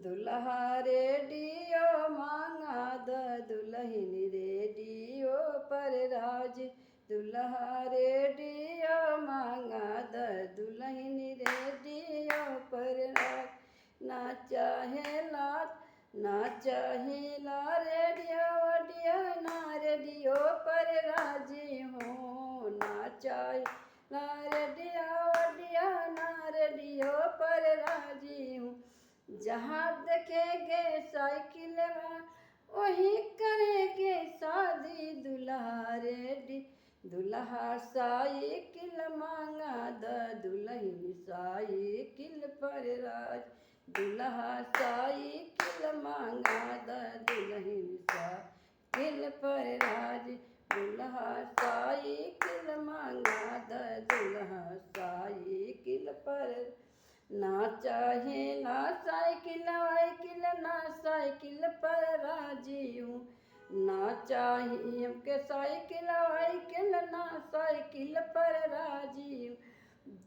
दुल्हा रेडियो मांगा द दुल्हन रेडियो पर राज। दुल्हा रेडियो मांगा द दुल्हन रेडियो पर राज। ना चाहे लात ना चाहे ला रेडियो वडिया ना रेडियो पर राजी हो। ना चाहे ला रेडियो वडिया ना रेडियो पर राजी हूँ। जहाँ देखेंगे साइकिल वहीं करेंगे शादी। दुल्हा रेडी दुल्हा साइकिल मांगा द दुल्हन साइकिल पर राज। दुल्हा साइकिल मांगा द दुल्हन साइकिल पर राज। दुल्हा साइकिल मांगा द दुल्हा साइकिल पर। ना चाहे ना साइकिल वाइकिल ना साइकिल पर राजी हूँ। ना चाहिए के साइकिल वाइकिल ना साइकिल पर राजी हूँ।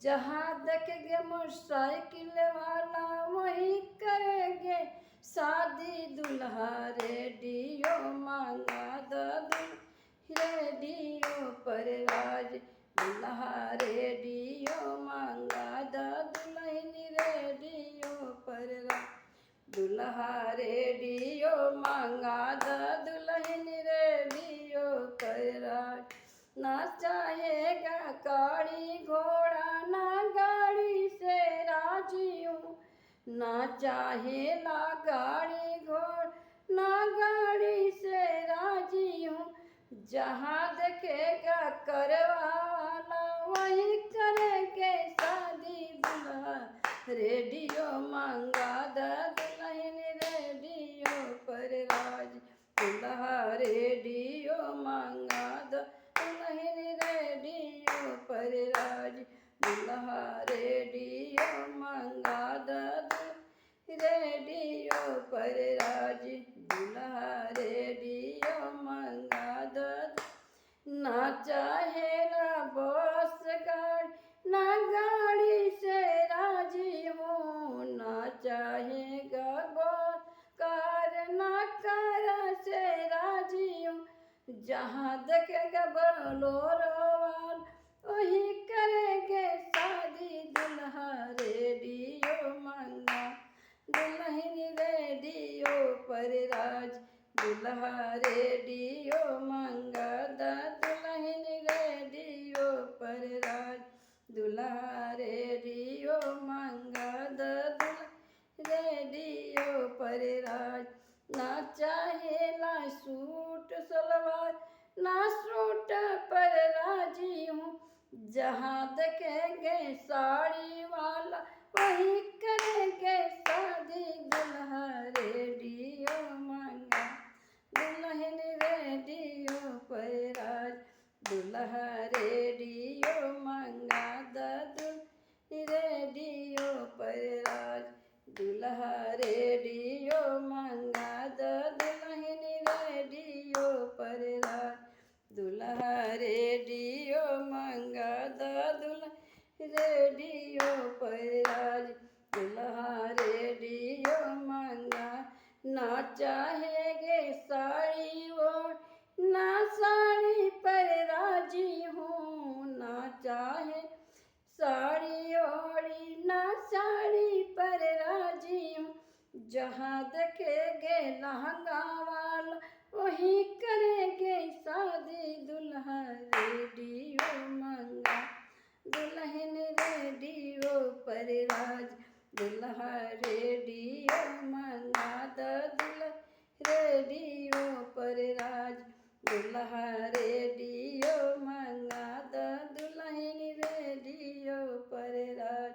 जहाँ देखेंगे मोटरसाइकिल वाला वहीं करेंगे शादी। दुल्हा रेडियो मांगा द रेडियो पर राज। दुल्हा रेडियो मांगा द दुल्हन रेडियो पर राज। दुल्हा रेडियो मांगा द दुल्हन रेडियो पर राज। ना चाहेगा गाड़ी घोड़ा ना गाड़ी से राजी हूँ। ना चाहेला गाड़ी घोड़ा ना गाड़ी से राजी हूँ। जहाँ देखेगा करवाला वहीं करेंगे शादी। दुल्हा रेडियो मांगा द दुल्हन रेडियो पर राज। दुल्हा रेडियो मांगा द दुल्हन रेडियो पर राज। दुल्हा रेडियो मांगा द रेडियो पर राज। दुल्हा रेडियो मांगा द। ना चाहे ना बस गाड़ी ना गाड़ी से राजी हूँ। ना चाहेगा बस कार ना कार से राजी हूँ। जहाँ देखेगा बोलोरो वाला वहीं करेंगे शादी। दुल्हा रेडियो मांगा दुल्हन रेडियो पर राज। दुल्हा रेडियो मांगा द दुल्हन रेडियो पर राज। दुल्हा रेडियो मांगा द दुल्हन रेडियो पर राज। ना चाहेला सूट सलवार ना सूट पर राजी हूँ। जहाँ देखेंगे साड़ी वाला वहीं करेंगे शादी। दुल्हा रेडियो मांगा दुल्हन रेडियो पर राज। दुल्हा रेडियो मांगा द दुल्हन रेडियो पर राज। दुल्हा रेडियो मांगा द दुल्हन रेडियो पर राज। दुल्हा रेडियो मांगा द दुल्हन रेडियो पर राज। दुल्हा रेडियो मांगा। ना चाहेगे साड़ी और ना साड़ी पर राजी हूँ। ना चाहे साड़ी ओढ़ी ना साड़ी पर राजी हूँ। जहाँ देखेंगे लहंगा वाला वहीं करेंगे शादी। दुल्हा रेडियो मांगा दुल्हन रेडियो पर राज। दुल्हा रेडियो मांगा द दुल्हन रेडियो पर राज। दुल्हा रेडियो मांगा द दुल्हन रेडियो पर राज।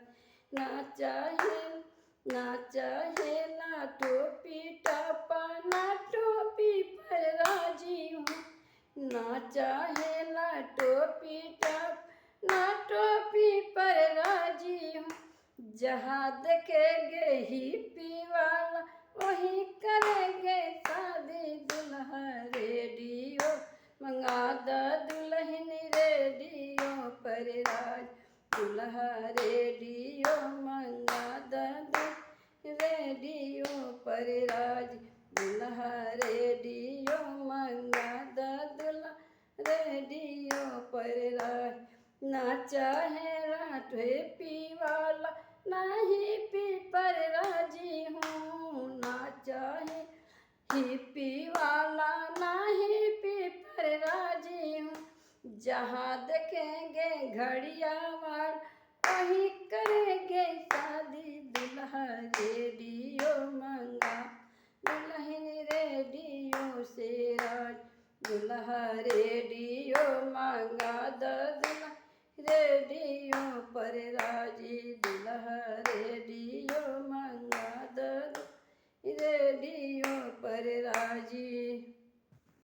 ना चाहेला टोपी टापा ना टोपी पर राजी हूँ। ना चाहेला टोपी टाप ना टोपी पर राजी हूँ। जहाँ देखेंगे हिप्पी वाला वहीं करेंगे शादी। दुल्हा रेडियो मंगा द दुल्हन रेडियो पर राज। दुल्हा रेडियो मंगा द रेडियो पर राजी दुल्हा रेडियो मंगा द दुल्हा रेडियो पर राजी ना चाहे लाठे पीवाला नहीं पी पर राजी हूँ ना चाहे हिप्पी वाला नहीं पी पर राजी हूँ जहाँ देखेंगे घड़िया वाल वहीं करेंगे शादी दुल्हा रेडियो मंगा दुल्हन रेडियो से राज दुल्हा रेडियो मंगा द दुल्हा रेडियो पर राजी दुल्हा रेडियो मंगा द रेडियो पर राजी।